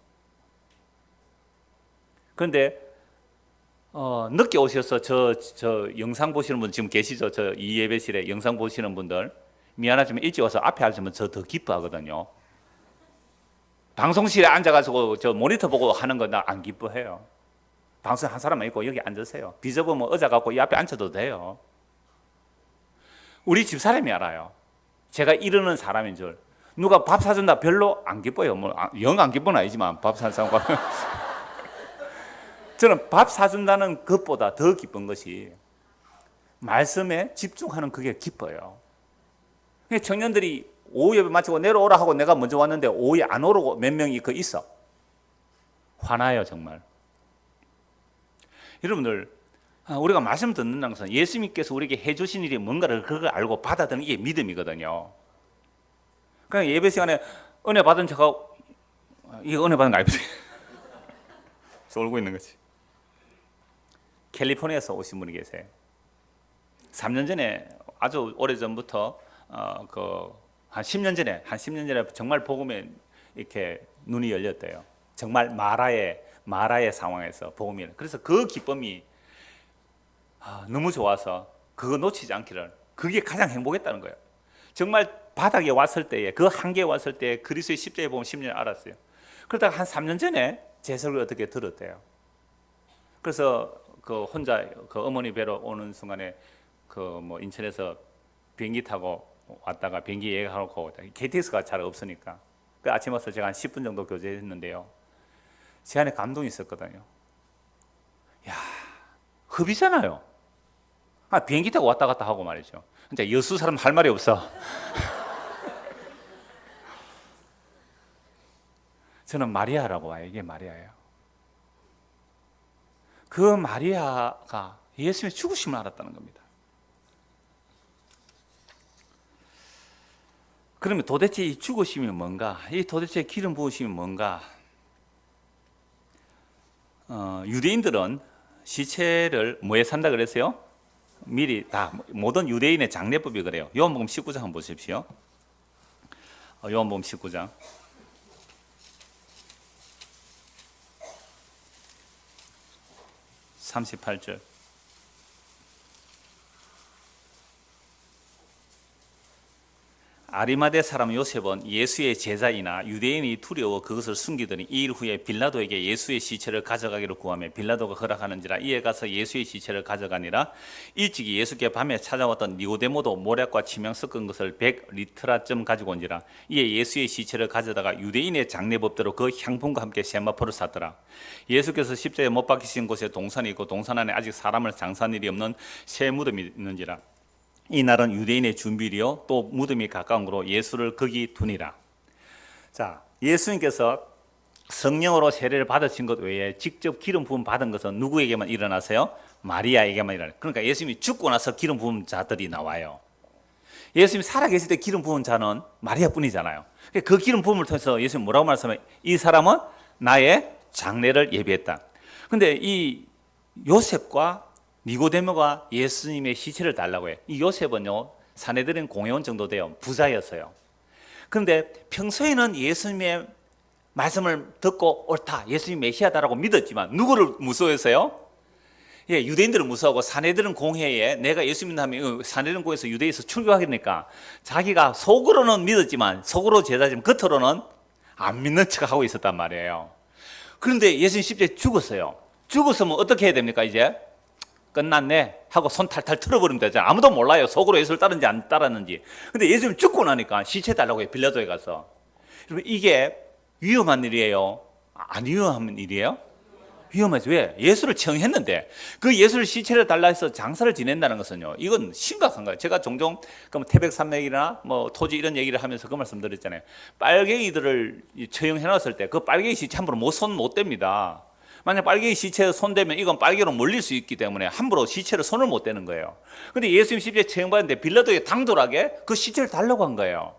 그런데 늦게 오셔서 저 영상 보시는 분 지금 계시죠? 저 이 예배실에 영상 보시는 분들 미안하지만 일찍 와서 앞에 앉으면 저 더 기뻐하거든요. 방송실에 앉아가지고 저 모니터 보고 하는 거 나 안 기뻐해요. 방송 한 사람만 있고 여기 앉으세요. 비접으면 의자 갖고 이 앞에 앉아도 돼요. 우리 집사람이 알아요. 제가 이러는 사람인 줄. 누가 밥 사준다 별로 안 기뻐요. 영 안 기뻐는 아니지만 밥 사는 사람과 저는 밥 사준다는 것보다 더 기쁜 것이 말씀에 집중하는 그게 기뻐요. 청년들이 오후 예배 마치고 내려오라 하고 내가 먼저 왔는데 오후에 안 오르고 몇 명이 있어. 화나요 정말. 여러분들 우리가 말씀 듣는다는 것은 예수님께서 우리에게 해주신 일이 뭔가를 그걸 알고 받아들이는 게 믿음이거든요. 그냥 예배 시간에 은혜 받은 척하고 이거 은혜 받은 거 아니지? 쫄고 있는 거지. 캘리포니아에서 오신 분이 계세요. 3년 전에 아주 오래전부터 한 10년 전에 정말 복음에 이렇게 눈이 열렸대요. 정말 마라의 상황에서 복음이. 그래서 그 기쁨이 너무 좋아서 그거 놓치지 않기를. 그게 가장 행복했다는 거예요. 정말 바닥에 왔을 때에 그 한계에 왔을 때 그리스도의 십자가에 보면 10년 알았어요. 그러다가 한 3년 전에 제 설교를 어떻게 들었대요. 그래서 그 혼자 그 어머니 뵈러 오는 순간에 그 뭐 인천에서 비행기 타고 왔다가 비행기 예약하고 KTX가 잘 없으니까 그 아침 와서 제가 한 10분 정도 교제했는데요. 제 안에 감동이 있었거든요. 야, 흡이잖아요. 비행기 타고 왔다 갔다 하고 말이죠. 근데 여수 사람 할 말이 없어. 저는 마리아라고 봐요. 이게 마리아예요. 그 마리아가 예수님의 죽으심을 알았다는 겁니다. 그러면 도대체 이 죽으심이 뭔가? 이 도대체 기름 부으심이 뭔가? 유대인들은 시체를 뭐에 산다 그랬어요? 미리 다 모든 유대인의 장례법이 그래요. 요한복음 19장 한번 보십시오. 요한복음 19장 38절. 아리마대 사람 요셉은 예수의 제자이나 유대인이 두려워 그것을 숨기더니 2일 후에 빌라도에게 예수의 시체를 가져가기로 구하며 빌라도가 허락하는지라 이에 가서 예수의 시체를 가져가니라. 일찍이 예수께 밤에 찾아왔던 니고데모도 모략과 침향 섞은 것을 100리트라쯤 가지고 온지라. 이에 예수의 시체를 가져다가 유대인의 장례법대로 그 향품과 함께 세마포를 샀더라. 예수께서 십자가에 못 박히신 곳에 동산이 있고 동산 안에 아직 사람을 장사한 일이 없는 새 무덤이 있는지라. 이 날은 유대인의 준비일이요 또 무덤이 가까운 거로 예수를 거기 두니라. 자, 예수님께서 성령으로 세례를 받으신 것 외에 직접 기름 부음 받은 것은 누구에게만 일어나세요? 마리아에게만 일어나요. 그러니까 예수님이 죽고 나서 기름 부은 자들이 나와요. 예수님이 살아계실 때 기름 부은 자는 마리아뿐이잖아요. 그 기름 부음을 통해서 예수님이 뭐라고 말씀하면 이 사람은 나의 장례를 예비했다. 근데 이 요셉과 니고데모가 예수님의 시체를 달라고 해요. 이 요셉은요, 사내들인 공회원 정도 돼요. 부자였어요. 그런데 평소에는 예수님의 말씀을 듣고 옳다, 예수님 메시아다라고 믿었지만 누구를 무서워했어요? 예, 유대인들을 무서워하고 사내들은 공회에 내가 예수 믿는다면 사내들은 공회에서 유대에서 출교하니까 자기가 속으로는 믿었지만 속으로 제자지만 겉으로는 안 믿는 척하고 있었단 말이에요. 그런데 예수님 십자가에 죽었어요. 죽었으면 어떻게 해야 됩니까? 이제 끝났네 하고 손 탈탈 틀어버리면 되잖아요. 아무도 몰라요. 속으로 예수를 따르는지 안 따랐는지. 근데 예수님 죽고 나니까 시체 달라고 해요. 빌라도에 가서. 여러분, 이게 위험한 일이에요? 안 위험한 일이에요? 위험하지. 왜? 예수를 청했는데 그 예수를 시체를 달라 해서 장사를 지낸다는 것은요, 이건 심각한 거예요. 제가 종종 태백산맥이나 뭐 토지 이런 얘기를 하면서 그 말씀 드렸잖아요. 빨갱이들을 처형해 놨을 때 그 빨갱이 시체 함부로 손 못 댑니다. 만약 빨갱이 시체에 손대면 이건 빨개로 몰릴 수 있기 때문에 함부로 시체를 손을 못 대는 거예요. 근데 예수님 시체에 처형받았는데 빌라도에 당돌하게 그 시체를 달라고 한 거예요.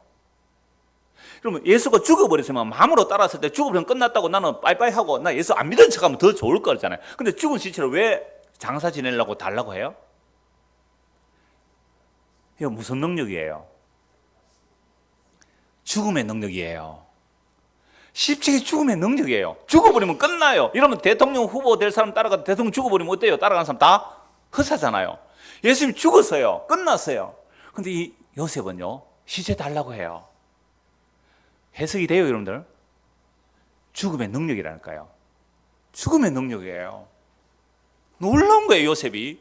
그러면 예수가 죽어버렸으면 마음으로 따랐을 때 죽어버리면 끝났다고 나는 빠이빠이 하고 나 예수 안 믿은 척하면 더 좋을 거잖아요. 근데 죽은 시체를 왜 장사 지내려고 달라고 해요? 이거 무슨 능력이에요? 죽음의 능력이에요. 십자가의 죽음의 능력이에요. 죽어버리면 끝나요. 이러면 대통령 후보 될 사람 따라가도 대통령 죽어버리면 어때요? 따라가는 사람 다 헛사잖아요. 예수님 죽었어요. 끝났어요. 근데 이 요셉은요, 시체 달라고 해요. 해석이 돼요, 여러분들? 죽음의 능력이라니까요. 죽음의 능력이에요. 놀라운 거예요, 요셉이.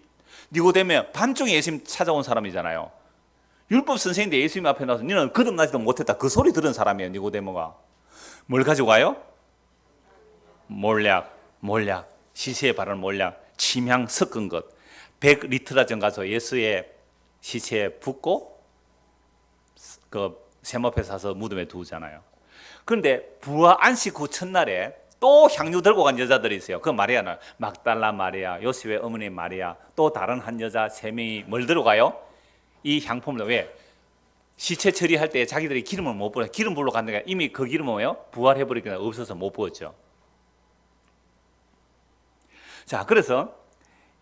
니고데모 밤중에 예수님 찾아온 사람이잖아요. 율법 선생인데 예수님 앞에 나와서 너는 거듭나지도 못했다, 그 소리 들은 사람이에요, 니고데모가. 뭘 가지고 와요? 몰약, 시체에 바르는 몰약, 침향 섞은 것, 100리트라전 가서 예수의 시체에 붓고 그 세마포에 사서 무덤에 두잖아요. 그런데 부활 안식 후 첫날에 또 향유 들고 간 여자들이 있어요. 그 마리아는 막달라 마리아, 요셉의 어머니 마리아, 또 다른 한 여자 3명이 뭘 들어가요? 이 향품을. 왜? 시체 처리할 때 자기들이 기름을 못 부어. 기름 부으러 갔는데 이미 그 기름은 뭐예요? 부활해버리니까 없어서 못 부었죠. 자, 그래서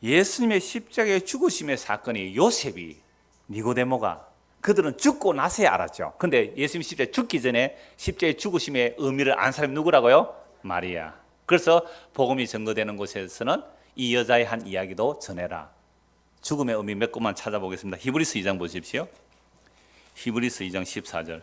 예수님의 십자가의 죽으심의 사건이 요셉이, 니고데모가 그들은 죽고 나서야 알았죠. 근데 예수님 십자가에 죽기 전에 십자가의 죽으심의 의미를 안 사람이 누구라고요? 마리아. 그래서 복음이 전거되는 곳에서는 이 여자의 한 이야기도 전해라. 죽음의 의미 몇 곳만 찾아보겠습니다. 히브리서 2장 보십시오. 히브리서 2장 14절.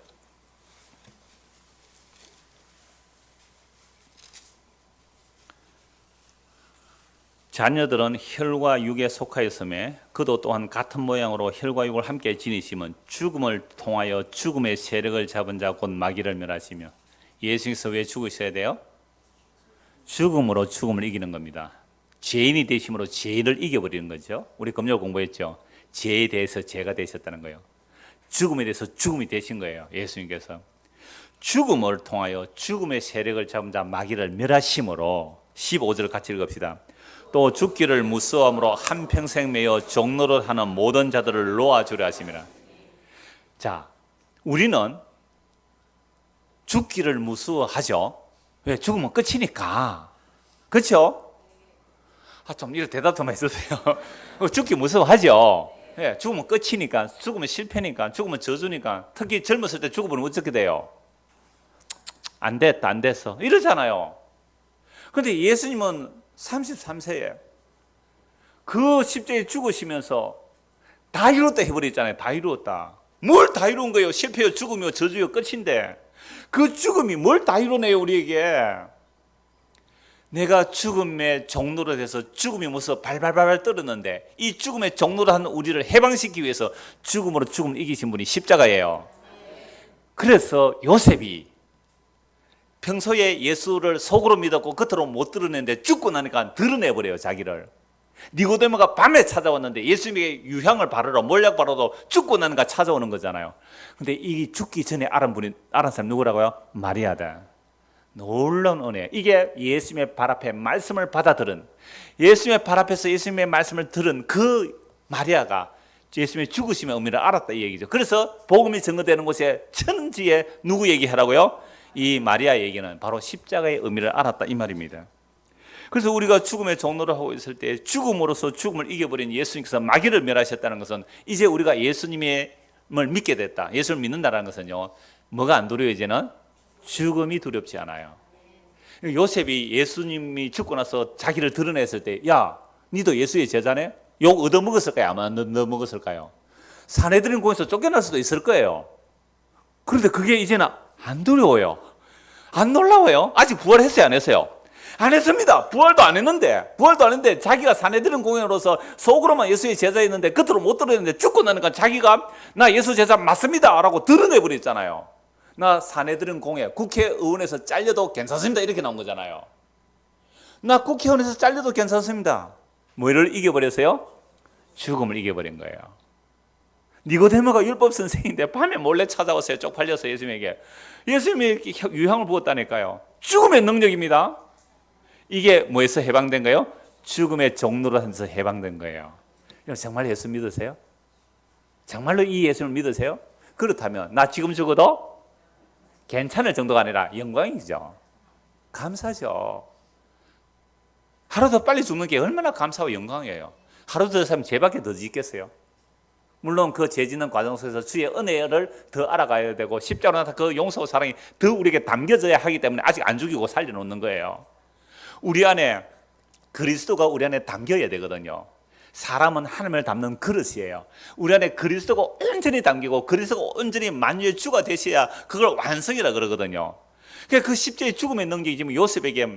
자녀들은 혈과 육에 속하였음에 그도 또한 같은 모양으로 혈과 육을 함께 지니시면 죽음을 통하여 죽음의 세력을 잡은 자 곧 마귀를 멸하시며. 예수님께서 왜 죽으셔야 돼요? 죽음으로 죽음을 이기는 겁니다. 죄인이 되심으로 죄를 이겨버리는 거죠. 우리 금요 공부했죠. 죄에 대해서 죄가 되셨다는 거예요. 죽음에 대해서 죽음이 되신 거예요. 예수님께서 죽음을 통하여 죽음의 세력을 잡은 자 마귀를 멸하심으로. 15절 같이 읽읍시다. 또 죽기를 무서워함으로 한평생 매여 종노릇하는 모든 자들을 놓아주려 하심이라. 자, 우리는 죽기를 무서워하죠. 왜? 죽으면 끝이니까. 그렇죠? 좀 이런 대답 좀 해주세요. 죽기 무서워하죠. 예, 죽으면 끝이니까, 죽으면 실패니까, 죽으면 저주니까. 특히 젊었을 때 죽으면 어떻게 돼요? 안 됐다, 안 됐어, 이러잖아요. 그런데 예수님은 33세에 그 십자가에 죽으시면서 다 이뤘다 해버렸잖아요. 다 이루었다. 뭘 다 이룬 거예요? 실패요, 죽음이요, 저주요, 끝인데 그 죽음이 뭘 다 이루네요 우리에게. 내가 죽음의 종로로 돼서 죽음이 무서워 발발발 떨었는데 이 죽음의 종로로 한 우리를 해방시키기 위해서 죽음으로 죽음을 이기신 분이 십자가예요. 그래서 요셉이 평소에 예수를 속으로 믿었고 겉으로 못 드러냈는데 죽고 나니까 드러내버려요, 자기를. 니고데모가 밤에 찾아왔는데 예수님에게 유향을 바르러 몰약 바르러 죽고 나니까 찾아오는 거잖아요. 근데 이 죽기 전에 알은 사람 누구라고요? 마리아다. 놀라운 은혜. 이게 예수님의 발 앞에 말씀을 받아들은, 예수님의 발 앞에서 예수님의 말씀을 들은 그 마리아가 예수님의 죽으심의 의미를 알았다, 이 얘기죠. 그래서 복음이 증거되는 곳에 천지에 누구 얘기하라고요? 이 마리아 얘기는 바로 십자가의 의미를 알았다, 이 말입니다. 그래서 우리가 죽음의 종로를 하고 있을 때 죽음으로써 죽음을 이겨버린 예수님께서 마귀를 멸하셨다는 것은 이제 우리가 예수님을 믿게 됐다, 예수를 믿는다는 것은요, 뭐가 안 두려워요? 이제는 죽음이 두렵지 않아요. 요셉이 예수님이 죽고 나서 자기를 드러냈을 때, 야, 니도 예수의 제자네? 욕 얻어먹었을까요? 아마 안 얻어먹었을까요? 산헤드린 공에서 쫓겨날 수도 있을 거예요. 그런데 그게 이제는 안 두려워요. 안 놀라워요. 아직 부활했어요, 안 했어요? 안 했습니다. 부활도 안 했는데 자기가 산헤드린 공회로서 속으로만 예수의 제자였는데 겉으로 못 드러냈는데 죽고 나니까 자기가 나 예수 제자 맞습니다 라고 드러내버렸잖아요. 나 산헤드린 공회, 국회의원에서 잘려도 괜찮습니다 이렇게 나온 거잖아요. 나 국회의원에서 잘려도 괜찮습니다. 뭐를 이겨버렸어요? 죽음을 이겨버린 거예요. 니고데모가 율법 선생인데 밤에 몰래 찾아왔어요. 쪽팔려서 예수님에게. 예수님이 유향을 부었다니까요. 죽음의 능력입니다. 이게 뭐에서 해방된 거예요? 죽음의 종로로 하면서 해방된 거예요. 정말 예수 믿으세요? 정말로 이 예수를 믿으세요? 그렇다면 나 지금 죽어도 괜찮을 정도가 아니라 영광이죠. 감사죠. 하루 더 빨리 죽는 게 얼마나 감사하고 영광이에요. 하루 더 살면 죄밖에 더 짓겠어요? 물론 그 죄 짓는 과정 속에서 주의 은혜를 더 알아가야 되고 십자가로 나타난 그 용서와 사랑이 더 우리에게 담겨져야 하기 때문에 아직 안 죽이고 살려놓는 거예요. 우리 안에 그리스도가 우리 안에 담겨야 되거든요. 사람은 하나님을 담는 그릇이에요. 우리 안에 그리스도가 온전히 담기고 그리스도가 온전히 만유의 주가 되셔야 그걸 완성이라 그러거든요. 그러니까 그 십자의 죽음의 능력이 지금 요셉에게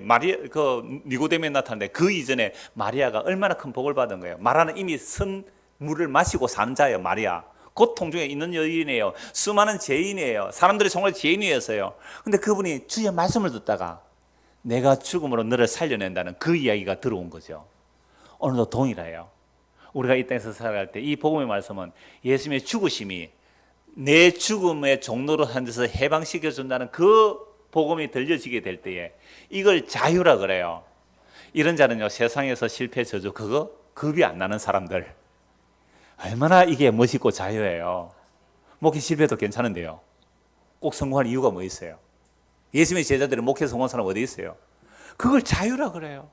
니고데모에 나타났는데 그 이전에 마리아가 얼마나 큰 복을 받은 거예요. 마라는 이미 선 물을 마시고 산 자예요. 마리아 고통 중에 있는 여인이에요. 수많은 죄인이에요. 사람들이 정말 죄인이었어요. 근데 그분이 주의 말씀을 듣다가 내가 죽음으로 너를 살려낸다는 그 이야기가 들어온 거죠. 오늘도 동일해요. 우리가 이 땅에서 살아갈 때 이 복음의 말씀은 예수님의 죽으심이 내 죽음의 종로로 한 데서 해방시켜준다는 그 복음이 들려지게 될 때에 이걸 자유라 그래요. 이런 자는요, 세상에서 실패, 저주 그거 겁이 안 나는 사람들. 얼마나 이게 멋있고 자유예요. 목회 실패도 괜찮은데요, 꼭 성공할 이유가 뭐 있어요? 예수님의 제자들이 목회 성공한 사람 어디 있어요? 그걸 자유라 그래요.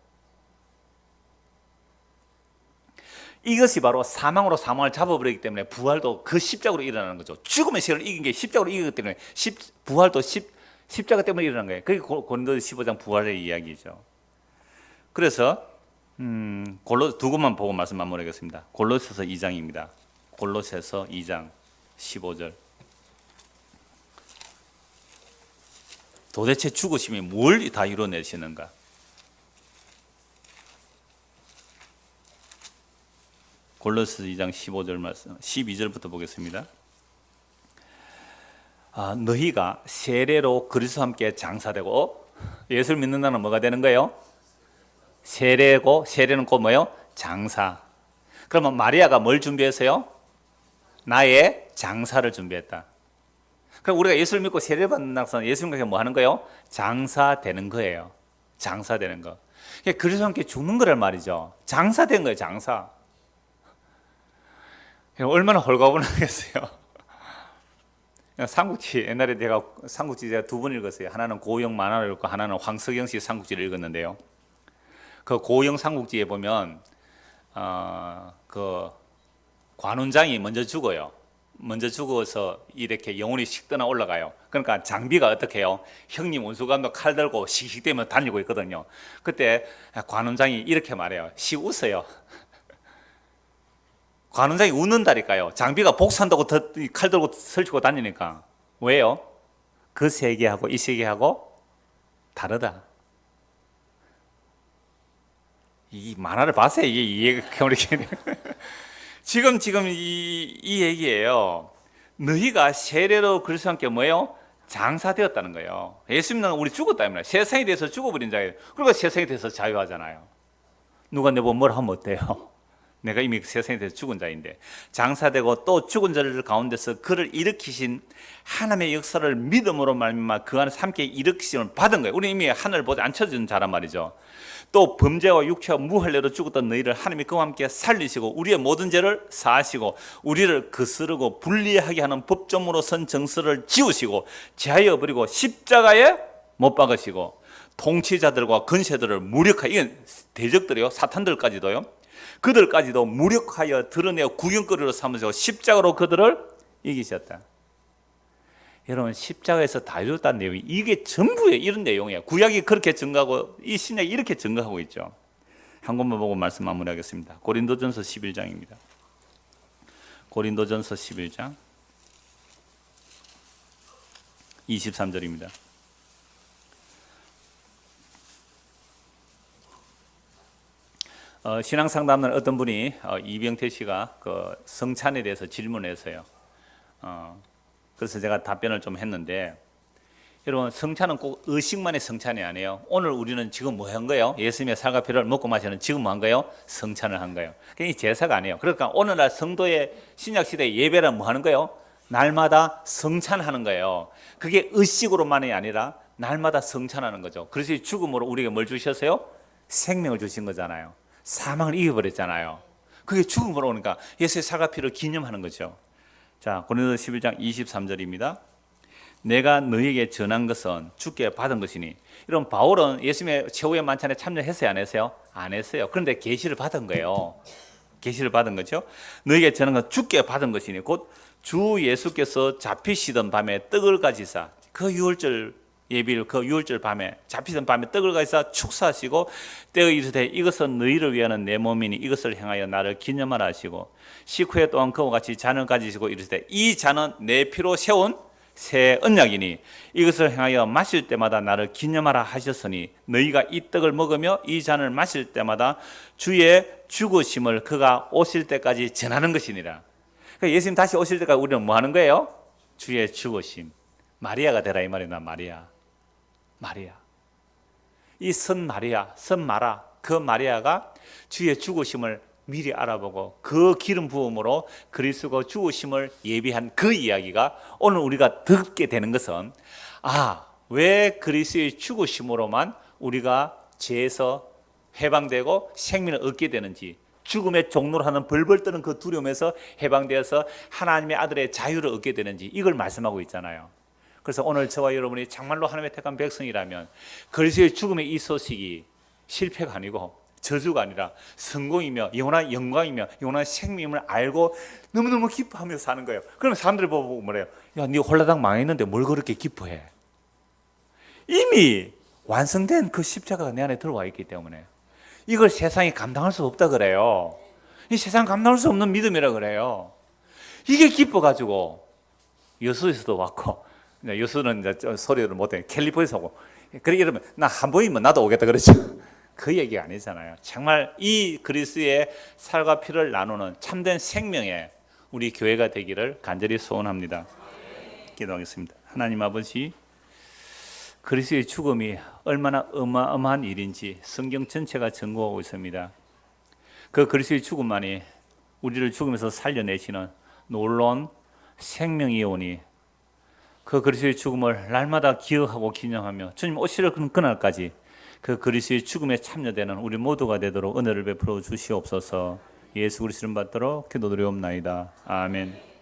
이것이 바로 사망으로 사망을 잡아버리기 때문에 부활도 그 십자가로 일어나는 거죠. 죽음의 세력을 이긴 게 십자가로 이기기 때문에 부활도 십자가 때문에 일어난 거예요. 그게 고린도서 15장 부활의 이야기죠. 그래서 두 것만 보고 말씀 마무리하겠습니다. 골로새서 2장입니다. 골로새서 2장 15절. 도대체 죽으심이 뭘 다 이뤄내시는가? 골로새 2장 15절 말씀, 12절부터 보겠습니다. 너희가 세례로 그리스도와 함께 장사되고, 예수를 믿는다는 뭐가 되는 거예요? 세례고, 세례는 곧 뭐예요? 장사. 그러면 마리아가 뭘 준비했어요? 나의 장사를 준비했다. 그럼 우리가 예수를 믿고 세례 받는 낙선, 예수 믿고 뭐 하는 거예요? 장사되는 거예요. 장사되는 거. 그리스도와 함께 죽는 거란 말이죠. 장사된 거예요, 장사. 얼마나 홀가분하겠어요. 삼국지, 옛날에 제가 삼국지 제가 2번 읽었어요. 하나는 고영 만화를 읽고 하나는 황석영 씨 삼국지를 읽었는데요. 그 고영 삼국지에 보면 그 관운장이 먼저 죽어요. 먼저 죽어서 이렇게 영혼이 식더나 올라가요. 그러니까 장비가 어떻게 해요? 형님 원수감도 칼 들고 씩씩대며 다니고 있거든요. 그때 관운장이 이렇게 말해요. 씩 웃어요. 관운장이 웃는다니까요. 장비가 복수한다고 칼 들고 설치고 다니니까. 왜요? 그 세계하고 이 세계하고 다르다. 이 만화를 봤어요. 이게 이해가 지금 이 얘기예요. 너희가 세례로 그리스도와 함께 뭐예요? 장사되었다는 거예요. 예수 믿는 우리 죽었다. 세상에 대해서 죽어버린 자예요. 그러니까 세상에 대해서 자유하잖아요. 누가 내보고 뭘 하면 어때요? 내가 이미 세상에 대해서 죽은 자인데, 장사되고 또 죽은 자들 가운데서 그를 일으키신 하나님의 역사를 믿음으로 말미암아 그 안에서 함께 일으키심을 받은 거예요. 우리 이미 하늘을 보지 않쳐진 자란 말이죠. 또 범죄와 육체와 무할례로 죽었던 너희를 하나님이 그와 함께 살리시고 우리의 모든 죄를 사하시고 우리를 거스르고 불리하게 하는 법조문으로 선 정서를 지우시고 제하여 버리고 십자가에 못 박으시고 통치자들과 권세들을 무력하여, 이건 대적들이요, 사탄들까지도요, 그들까지도 무력하여 드러내어 구경거리로 삼으시고 십자가로 그들을 이기셨다. 여러분, 십자가에서 다 이뤘다는 내용이 이게 전부의 이런 내용이에요. 구약이 그렇게 증거하고 이 신약이 이렇게 증거하고 있죠. 한 곳만 보고 말씀 마무리하겠습니다. 고린도전서 11장입니다. 고린도전서 11장 23절입니다. 신앙상담은 어떤 분이 이병태 씨가 그 성찬에 대해서 질문했어요. 그래서 제가 답변을 좀 했는데, 여러분, 성찬은 꼭 의식만의 성찬이 아니에요. 오늘 우리는 지금 뭐 한 거예요? 예수님의 살과 피를 먹고 마시는 지금 뭐 한 거예요? 성찬을 한 거예요. 그게 제사가 아니에요. 그러니까 오늘날 성도의 신약시대 예배는 뭐 하는 거예요? 날마다 성찬하는 거예요. 그게 의식으로만이 아니라 날마다 성찬하는 거죠. 그래서 죽음으로 우리에게 뭘 주셨어요? 생명을 주신 거잖아요. 사망을 이겨버렸잖아요. 그게 죽음으로 오니까 예수의 살과 피를 기념하는 거죠. 자, 고린도서 11장 23절입니다. 내가 너희에게 전한 것은 주께 받은 것이니. 이런 바울은 예수님의 최후의 만찬에 참여했어요, 안 했어요? 안 했어요. 그런데 계시를 받은 거예요. 계시를 받은 거죠. 너희에게 전한 것은 주께 받은 것이니 곧 주 예수께서 잡히시던 밤에 떡을 가지사, 그 유월절 예비일 그 유월절 밤에 잡히던 밤에 떡을 가지사 축사하시고 때에 이르되 이것은 너희를 위하는 내 몸이니 이것을 행하여 나를 기념하라 하시고 식후에 또한 그와 같이 잔을 가지시고 이르되 이 잔은 내 피로 세운 새 언약이니 이것을 행하여 마실 때마다 나를 기념하라 하셨으니 너희가 이 떡을 먹으며 이 잔을 마실 때마다 주의 죽으심을 그가 오실 때까지 전하는 것이니라. 그러니까 예수님 다시 오실 때까지 우리는 뭐 하는 거예요? 주의 죽으심. 마리아가 되라 이 말이나. 마리아. 이 선 마라, 그 마리아가 주의 죽으심을 미리 알아보고 그 기름 부음으로 그리스도가 죽으심을 예비한 그 이야기가 오늘 우리가 듣게 되는 것은, 왜 그리스도의 죽으심으로만 우리가 죄에서 해방되고 생명을 얻게 되는지, 죽음의 종로를 하는 벌벌 떠는 그 두려움에서 해방되어서 하나님의 아들의 자유를 얻게 되는지, 이걸 말씀하고 있잖아요. 그래서 오늘 저와 여러분이 정말로 하나님의 택한 백성이라면 그리스도의 죽음의 이 소식이 실패가 아니고 저주가 아니라 성공이며 영원한 영광이며 영원한 생명을 알고 너무너무 기뻐하며 사는 거예요. 그러면 사람들이 보고 뭐래요? 야, 네 홀라당 망했는데 뭘 그렇게 기뻐해? 이미 완성된 그 십자가가 내 안에 들어와 있기 때문에 이걸 세상이 감당할 수 없다 그래요. 이 세상 감당할 수 없는 믿음이라 그래요. 이게 기뻐가지고 여수에서도 왔고, 여수는 이제 소리를 못해 캘리포니아에서 오고, 그래 이러면 나 한 번이면 나도 오겠다 그랬죠. 그 얘기가 아니잖아요. 정말 이 그리스도의 살과 피를 나누는 참된 생명의 우리 교회가 되기를 간절히 소원합니다. 기도하겠습니다. 하나님 아버지, 그리스도의 죽음이 얼마나 어마어마한 일인지 성경 전체가 증거하고 있습니다. 그 그리스도의 죽음만이 우리를 죽음에서 살려내시는 놀라운 생명이오니 그 그리스도의 죽음을 날마다 기억하고 기념하며 주님 오시는 그날까지 그 그리스도의 죽음에 참여되는 우리 모두가 되도록 은혜를 베풀어 주시옵소서. 예수 그리스도를 받도록 기도드리옵나이다. 아멘.